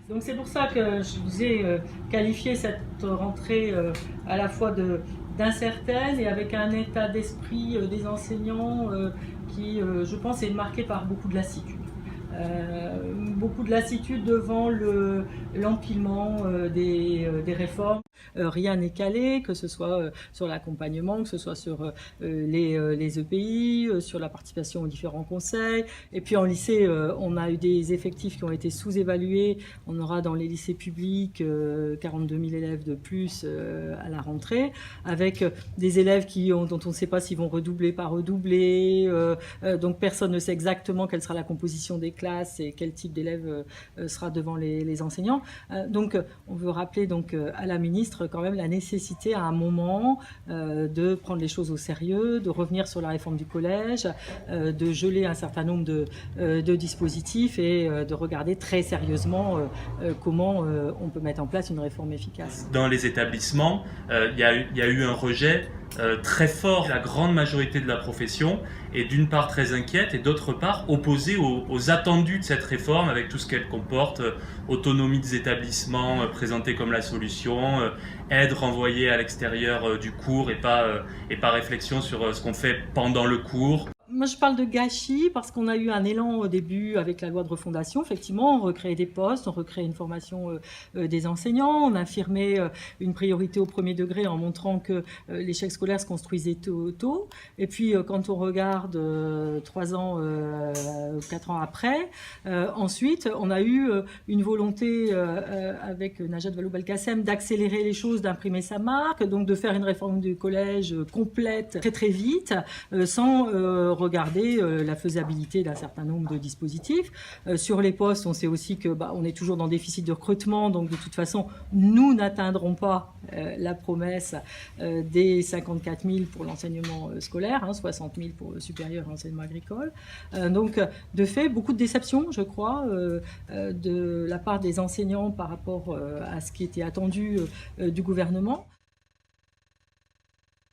Donc c'est pour ça que je vous ai qualifié cette rentrée à la fois d'incertaine et avec un état d'esprit des enseignants qui, je pense, est marqué par beaucoup de lassitude. Beaucoup de lassitude devant l'empilement des réformes. Rien n'est calé, que ce soit sur l'accompagnement, que ce soit sur les EPI, sur la participation aux différents conseils. Et puis en lycée, on a eu des effectifs qui ont été sous-évalués. On aura dans les lycées publics 42 000 élèves de plus à la rentrée, avec des élèves dont on ne sait pas s'ils vont redoubler, pas redoubler. Donc personne ne sait exactement quelle sera la composition des classes et quel type d'élèves sera devant les enseignants. Donc on veut rappeler à la ministre quand même la nécessité à un moment de prendre les choses au sérieux, de revenir sur la réforme du collège, de geler un certain nombre de dispositifs et de regarder très sérieusement comment on peut mettre en place une réforme efficace. Dans les établissements, il y a eu un rejet très fort. La grande majorité de la profession est d'une part très inquiète et d'autre part opposée aux attendus de cette réforme avec tout ce qu'elle comporte, autonomie des établissements présentée comme la solution, aide renvoyée à l'extérieur du cours et pas réflexion sur ce qu'on fait pendant le cours. Moi, je parle de gâchis parce qu'on a eu un élan au début avec la loi de refondation. Effectivement, on recréait des postes, on recréait une formation des enseignants, on affirmait une priorité au premier degré en montrant que l'échec scolaire se construisait tôt. Et puis, quand on regarde 3 ans, 4 ans après, ensuite, on a eu une volonté avec Najat Vallaud-Belkacem d'accélérer les choses, d'imprimer sa marque, donc de faire une réforme du collège complète très très vite, sans regarder la faisabilité d'un certain nombre de dispositifs. Sur les postes, on sait aussi que on est toujours dans déficit de recrutement, donc de toute façon, nous n'atteindrons pas la promesse des 54 000 pour l'enseignement scolaire, 60 000 pour le supérieur enseignement agricole. Donc, de fait, beaucoup de déception, je crois, de la part des enseignants par rapport à ce qui était attendu du gouvernement.